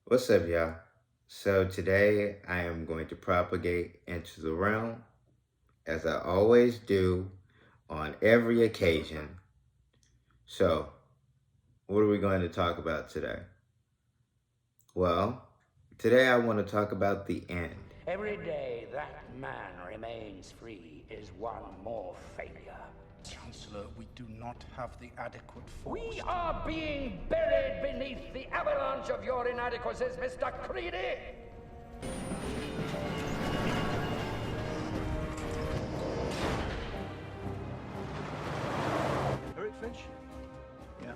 What's up, y'all? So today I am going to propagate into the realm as I always do on every occasion. So, what are we going to talk about today? Well, today I want to talk about the end. Every day that man remains free is one more failure. Chancellor, we do not have the adequate force. We are being buried beneath the avalanche of your inadequacies, Mr. Creedy! Eric Finch? Yeah.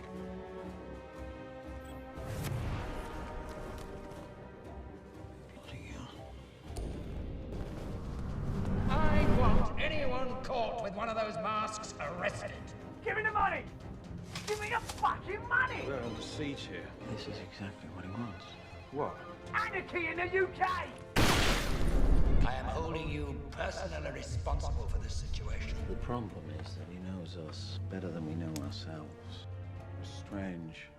I want anyone caught with one of those masks arrested. Give me the money! Give me the fucking money! We're under siege here. This is exactly what he wants. What? Anarchy in the UK! I am holding you personally responsible for this situation. The problem is that he knows us better than we know ourselves. It's strange.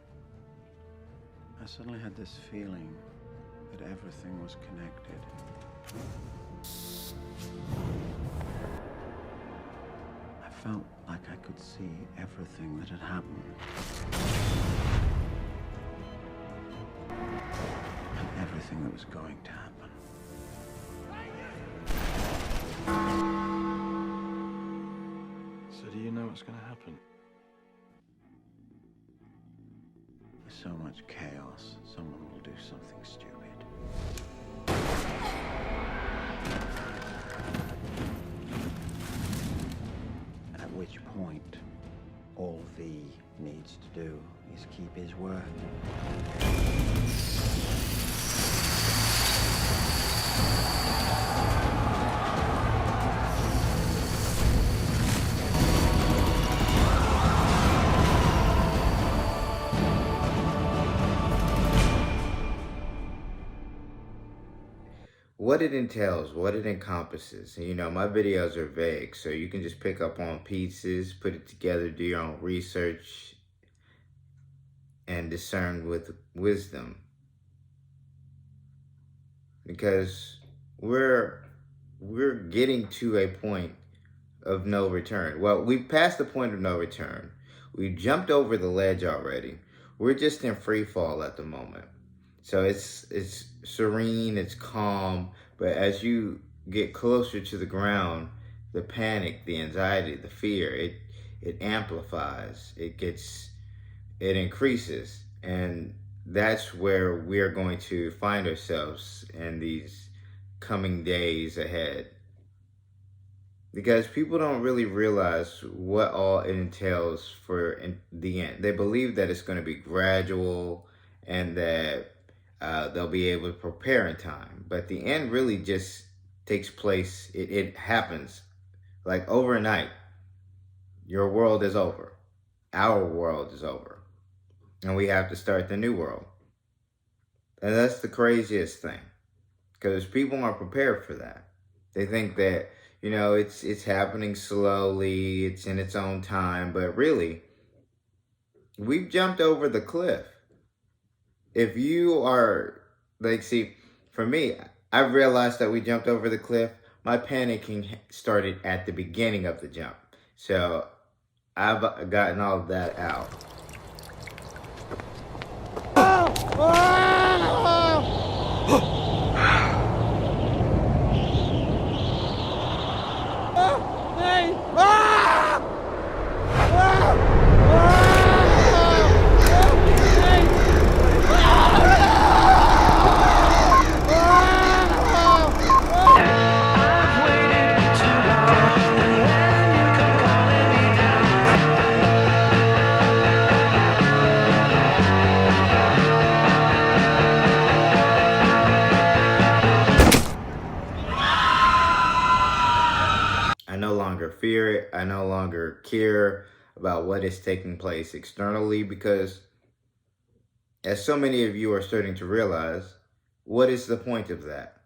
I suddenly had this feeling that everything was connected. I felt like I could see everything that had happened. And everything that was going to happen. So do you know what's going to happen? There's so much chaos, someone will do something stupid. At which point, all V needs to do is keep his word. What it entails, what it encompasses. And, my videos are vague, so you can just pick up on pieces, put it together, do your own research, and discern with wisdom. Because we're getting to a point of no return. Well, we've passed the point of no return. We jumped over the ledge already. We're just in free fall at the moment. So it's serene, it's calm, but as you get closer to the ground, the panic, the anxiety, the fear, it amplifies, it increases. And that's where we're going to find ourselves in these coming days ahead. Because people don't really realize what all it entails for the end. They believe that it's going to be gradual and that they'll be able to prepare in time. But the end really just takes place. It happens like overnight. Your world is over. Our world is over. And we have to start the new world. And that's the craziest thing. Because people aren't prepared for that. They think that, it's happening slowly. It's in its own time. But really, we've jumped over the cliff. If you are, for me, I realized that we jumped over the cliff. My panicking started at the beginning of the jump. So I've gotten all of that out. I no longer fear it. I no longer care about what is taking place externally because, as so many of you are starting to realize, what is the point of that?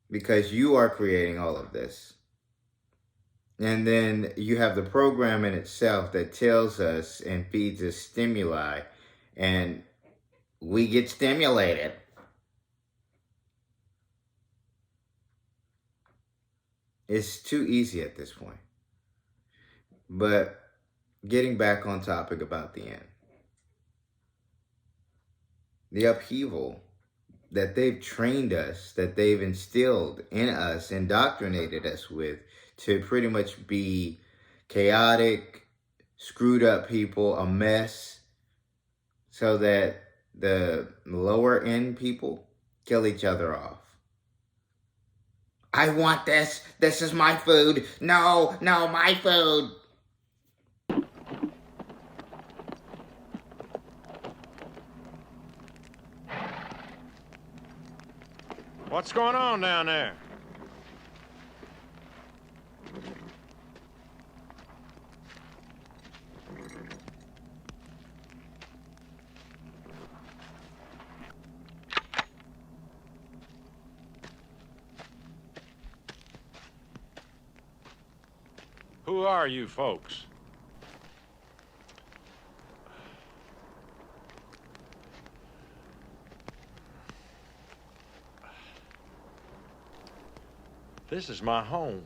Because you are creating all of this. And then you have the program in itself that tells us and feeds us stimuli and we get stimulated. It's too easy at this point. But getting back on topic about the end. The upheaval that they've trained us, that they've instilled in us, indoctrinated us with, to pretty much be chaotic, screwed up people, a mess, so that the lower end people kill each other off. I want this. This is my food. No, my food. What's going on down there? Who are you folks? This is my home.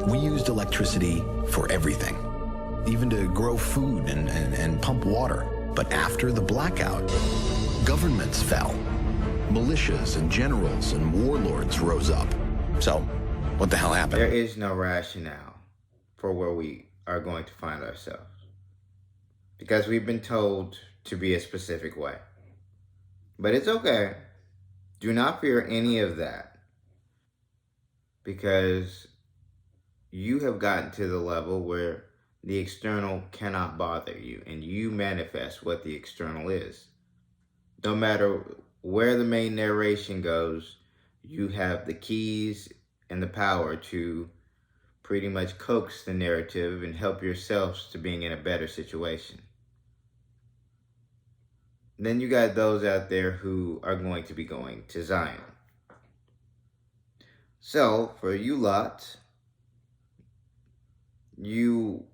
We used electricity for everything, even to grow food and pump water. But after the blackout, governments fell. Militias and generals and warlords rose up. So, what the hell happened? There is no rationale for where we are going to find ourselves, because we've been told to be a specific way. But it's okay. Do not fear any of that, because you have gotten to the level where the external cannot bother you, and you manifest what the external is. No matter where the main narration goes, you have the keys and the power to pretty much coax the narrative and help yourselves to being in a better situation. Then you got those out there who are going to be going to Zion. So, for you lot, you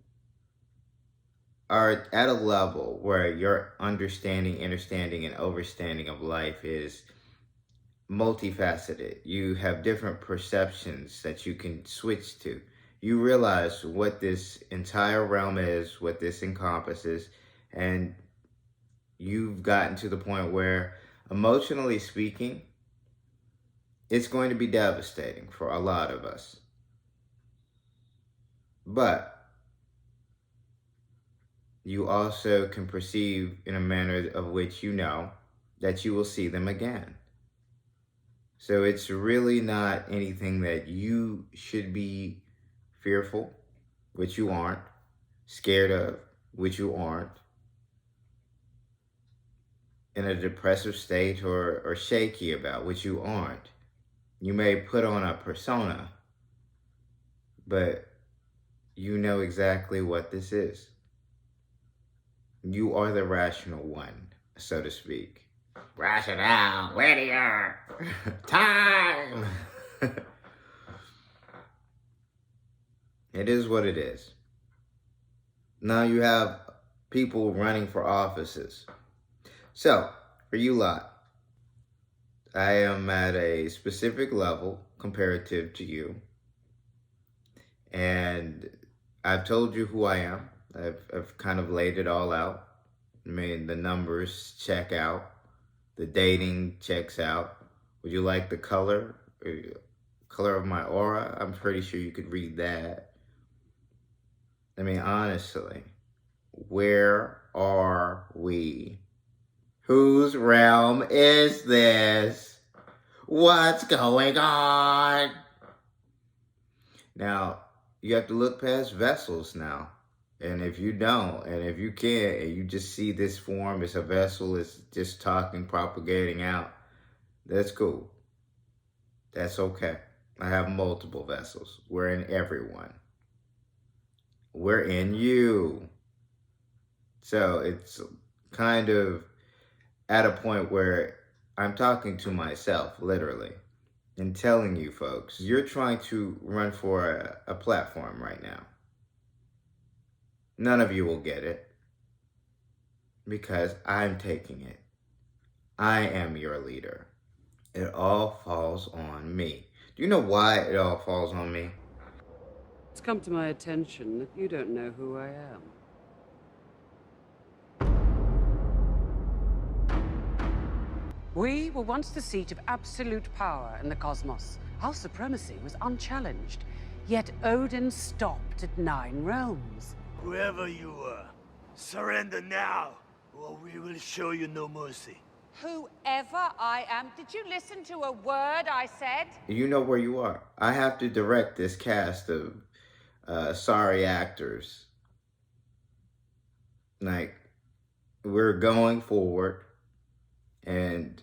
are at a level where your understanding, and overstanding of life is multifaceted. You have different perceptions that you can switch to. You realize what this entire realm is, what this encompasses, and you've gotten to the point where, emotionally speaking, it's going to be devastating for a lot of us. But you also can perceive in a manner of which you know that you will see them again. So it's really not anything that you should be fearful, which you aren't, scared of, which you aren't, in a depressive state or shaky about, which you aren't. You may put on a persona, but you know exactly what this is. You are the rational one, so to speak. Rational, linear, time. It is what it is. Now you have people running for offices. So, for you lot, I am at a specific level comparative to you. And I've told you who I am. I've kind of laid it all out. I mean, the numbers check out. The dating checks out. Would you like the color? Color of my aura? I'm pretty sure you could read that. I mean, honestly, where are we? Whose realm is this? What's going on? Now, you have to look past vessels now. And if you don't, and if you can't, and you just see this form as a vessel, it's just talking, propagating out, that's cool. That's okay. I have multiple vessels. We're in everyone. We're in you. So it's kind of at a point where I'm talking to myself, literally, and telling you folks, you're trying to run for a platform right now. None of you will get it because I'm taking it. I am your leader. It all falls on me. Do you know why it all falls on me? It's come to my attention that you don't know who I am. We were once the seat of absolute power in the cosmos. Our supremacy was unchallenged. Yet Odin stopped at 9 realms. Whoever you are, surrender now, or we will show you no mercy. Whoever I am, did you listen to a word I said? You know where you are. I have to direct this cast of sorry actors. Like, we're going forward, and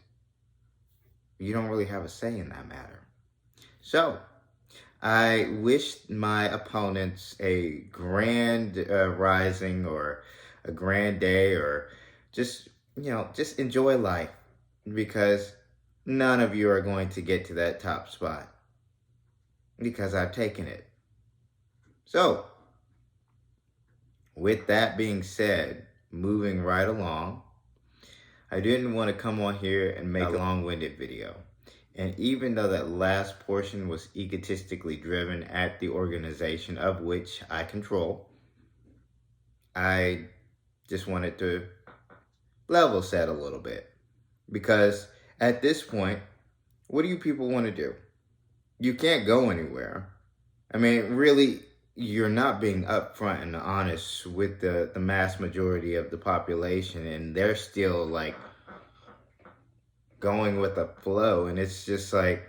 you don't really have a say in that matter. So, I wish my opponents a grand rising or a grand day, or just, just enjoy life, because none of you are going to get to that top spot because I've taken it. So, with that being said, moving right along, I didn't want to come on here and make a long-winded video. And even though that last portion was egotistically driven at the organization of which I control, I just wanted to level set a little bit. Because at this point, what do you people want to do? You can't go anywhere. I mean, really, you're not being upfront and honest with the mass majority of the population, and they're still like going with the flow, and it's just like,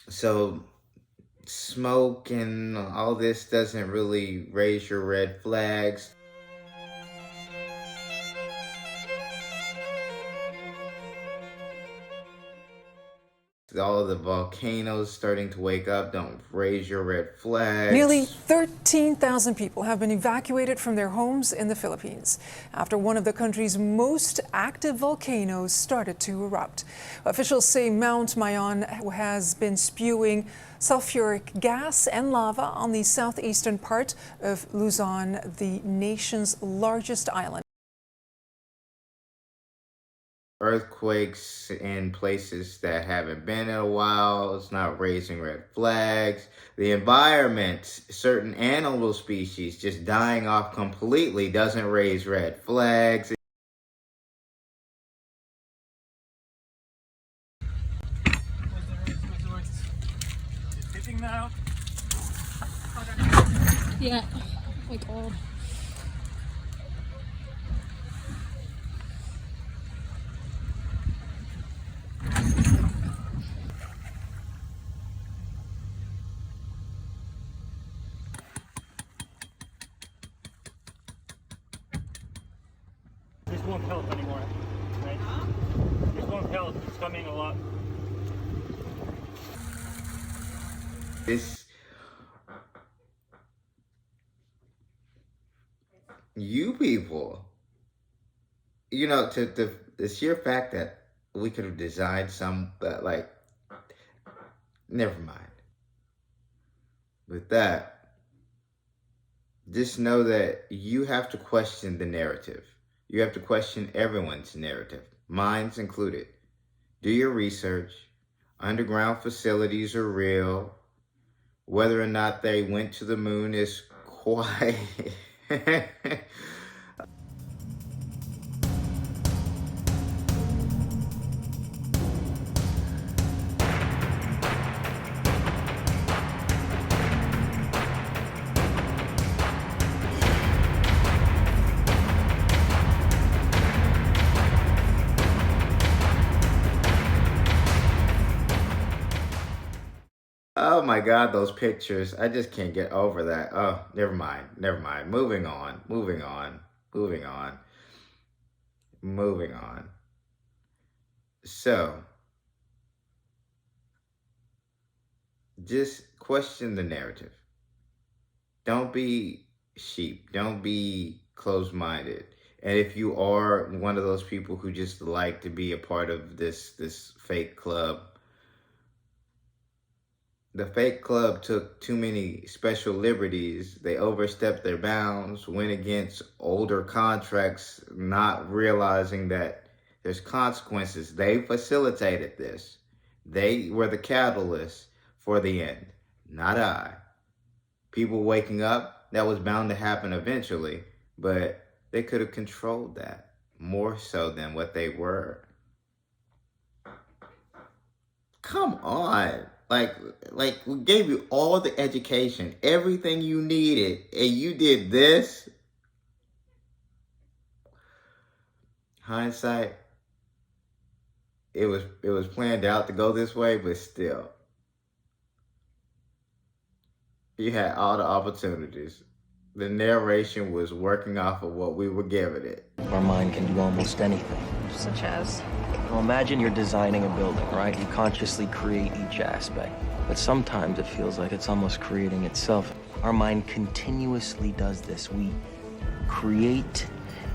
so smoke and all this doesn't really raise your red flags. All of the volcanoes starting to wake up don't raise your red flags. Nearly 13,000 people have been evacuated from their homes in the Philippines after one of the country's most active volcanoes started to erupt. Officials say Mount Mayon has been spewing sulfuric gas and lava on the southeastern part of Luzon, the nation's largest island. Earthquakes in places that haven't been in a while. It's not raising red flags. The environment, certain animal species just dying off completely doesn't raise red flags. Hitting now? Yeah. Oh my God. This won't help anymore, right? This won't help. It's coming a lot. You people, to the sheer fact that we could have designed some, never mind. With that, just know that you have to question the narrative. You have to question everyone's narrative, mine's included. Do your research. Underground facilities are real. Whether or not they went to the moon is quite... Oh my God, those pictures. I just can't get over that. Oh, never mind. Never mind. Moving on. Moving on. Moving on. Moving on. So, just question the narrative. Don't be sheep. Don't be closed-minded. And if you are one of those people who just like to be a part of this fake club, the fake club took too many special liberties. They overstepped their bounds, went against older contracts, not realizing that there's consequences. They facilitated this. They were the catalyst for the end, not I. People waking up, that was bound to happen eventually, but they could have controlled that more so than what they were. Come on. Like we gave you all the education, everything you needed, and you did this. Hindsight, it was planned out to go this way, but still. You had all the opportunities. The narration was working off of what we were giving it. Our mind can do almost anything. Such as? Well, imagine you're designing a building, right? You consciously create each aspect. But sometimes it feels like it's almost creating itself. Our mind continuously does this. We create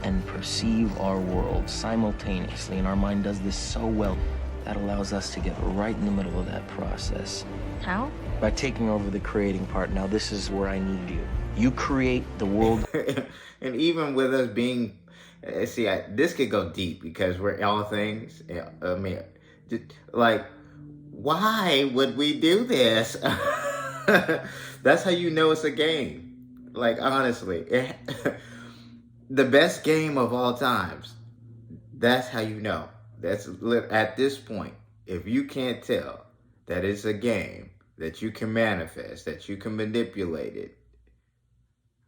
and perceive our world simultaneously, and our mind does this so well. That allows us to get right in the middle of that process. How? By taking over the creating part. Now, this is where I need you. You create the world. And even with us being, see, this could go deep because we're all things. I mean, just, like, why would we do this? That's how you know it's a game. Like, honestly, the best game of all times. That's how you know. That's at this point. If you can't tell that it's a game, that you can manifest, that you can manipulate it,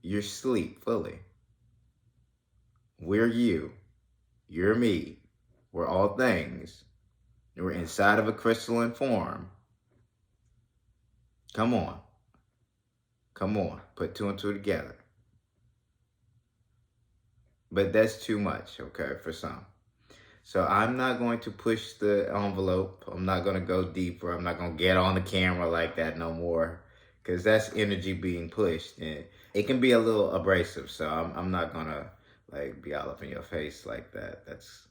you're asleep fully. We're you. You're me. We're all things. We're inside of a crystalline form. Come on. Come on. Put two and two together. But that's too much, okay, for some. So I'm not going to push the envelope. I'm not going to go deeper. I'm not going to get on the camera like that no more, because that's energy being pushed. And it can be a little abrasive, so I'm not going to like be all up in your face like that. That's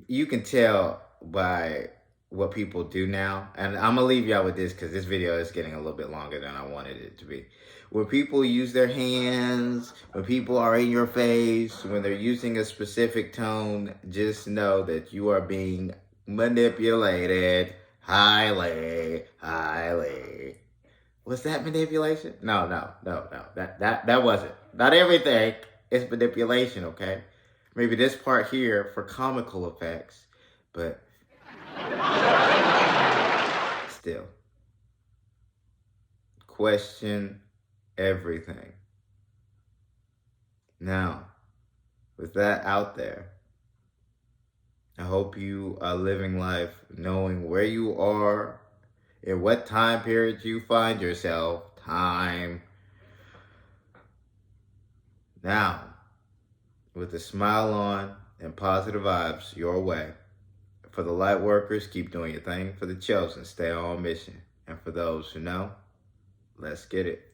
you can tell by what people do now. And I'm going to leave y'all with this because this video is getting a little bit longer than I wanted it to be. When people use their hands, when people are in your face, when they're using a specific tone, just know that you are being manipulated highly. Was that manipulation? No. That wasn't. Not everything is manipulation, okay? Maybe this part here for comical effects, but still. Question everything. Now, with that out there, I hope you are living life knowing where you are, in what time period you find yourself. Now, with a smile on and positive vibes your way. For the light workers, keep doing your thing. For the chosen, stay on mission. And for those who know, let's get it.